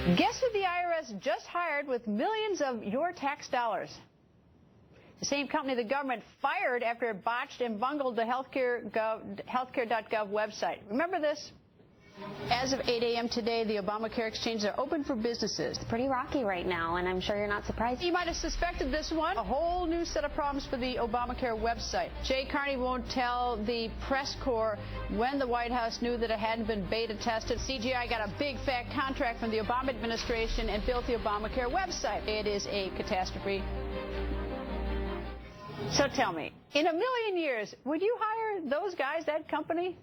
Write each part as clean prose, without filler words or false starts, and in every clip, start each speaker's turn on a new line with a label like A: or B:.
A: Guess who the IRS just hired with millions of your tax dollars? The same company the government fired after it botched and bungled the Healthcare.gov website. Remember this? As of 8 a.m. today, the Obamacare exchanges are open for businesses.
B: It's pretty rocky right now, and I'm sure you're not surprised.
A: You might have suspected this one. A whole new set of problems for the Obamacare website. Jay Carney won't tell the press corps when the White House knew that it hadn't been beta tested. CGI got a big fat contract from the Obama administration and built the Obamacare website. It is a catastrophe. So tell me, in a million years, would you hire those guys, that company?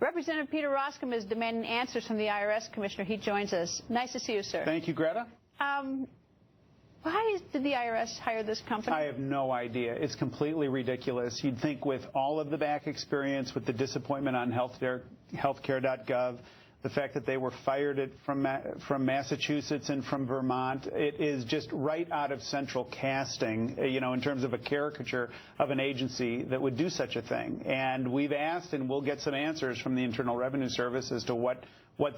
A: Representative Peter Roskam is demanding answers from the IRS commissioner. He joins us. Nice to see you, sir.
C: Thank you, Greta.
A: Why did the IRS hire this company?
C: I have no idea. It's completely ridiculous. You'd think with all of the back experience, with the disappointment on Healthcare.gov, the fact that they were fired from Massachusetts and from Vermont, it is just right out of central casting, you know, in terms of a caricature of an agency that would do such a thing. And we've asked, and we'll get some answers from the Internal Revenue Service as to what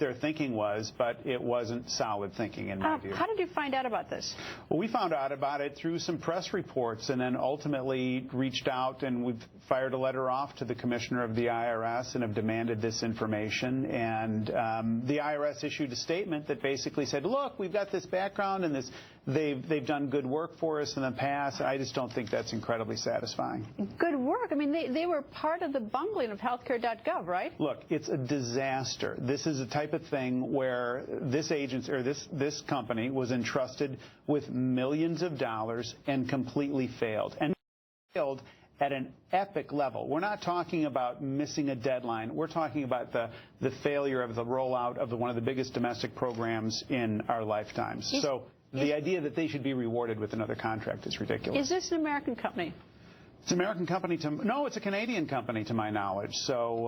C: their thinking was, but it wasn't solid thinking in my view.
A: How did you find out about this?
C: Well, we found out about it through some press reports and then ultimately reached out, and we've fired a letter off to the commissioner of the IRS and have demanded this information. And the IRS issued a statement that basically said, look, we've got this background and this, they've done good work for us in the past. I just don't think that's incredibly satisfying.
A: Good work. I mean, they were part of the bungling of Healthcare.gov, right?
C: Look, it's a disaster. This is a type of thing where this agency or this company was entrusted with millions of dollars and completely failed. And failed at an epic level. We're not talking about missing a deadline. We're talking about the failure of the rollout of one of the biggest domestic programs in our lifetimes. So the idea that they should be rewarded with another contract is ridiculous.
A: Is this an American company?
C: It's an American company. No, it's a Canadian company, to my knowledge. So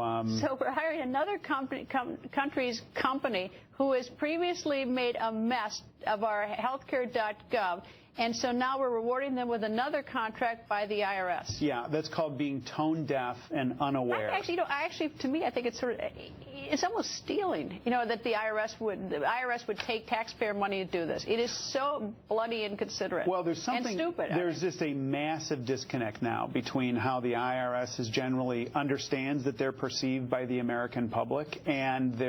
A: we're hiring another country's company who has previously made a mess of our Healthcare.gov, and so now we're rewarding them with another contract by the IRS.
C: Yeah, that's called being tone deaf and unaware.
A: Actually, to me, I think it's almost stealing. You know, that the IRS would take taxpayer money to do this. It is so bloody inconsiderate.
C: Well, there's something
A: and stupid.
C: There's just a massive disconnect now between how the IRS is generally understands that they're perceived by the American public, and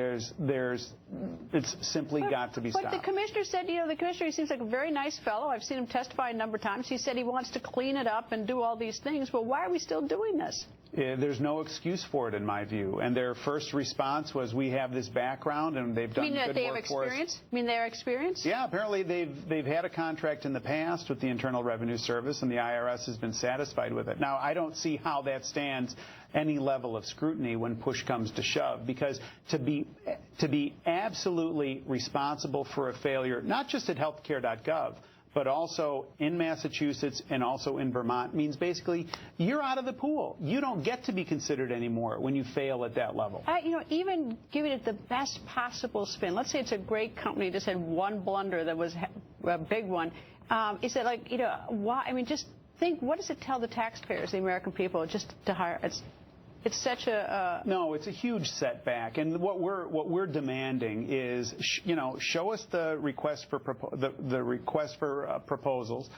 C: it's simply got to be stopped.
A: But the commissioner said, you know, the commissioner, he seems like a very nice fellow. I've seen him testify a number of times. He said he wants to clean it up and do all these things. Well, why are we still doing this?
C: There's no excuse for it, in my view. And their first response was, we have this background, and they've done good work for us.
A: You mean that they have experience? You mean they're experienced?
C: Yeah, apparently they've had a contract in the past with the Internal Revenue Service, and the IRS has been satisfied with it. Now, I don't see how that stands any level of scrutiny when push comes to shove, because to be absolutely responsible for a failure, not just at Healthcare.gov, but also in Massachusetts and also in Vermont, means basically you're out of the pool. You don't get to be considered anymore when you fail at that level.
A: You know, even giving it the best possible spin. Let's say it's a great company, just had one blunder that was a big one. Is it like, you know, why? I mean, just think, what does it tell the taxpayers, the American people, just to hire? It's such a
C: no. It's a huge setback, and what we're demanding is, you know, show us the request for proposals,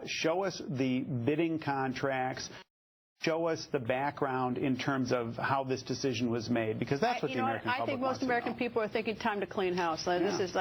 C: show us the bidding contracts, show us the background in terms of how this decision was made, because that's what the American public wants to know.
A: I think most American people are thinking time to clean house. This is like.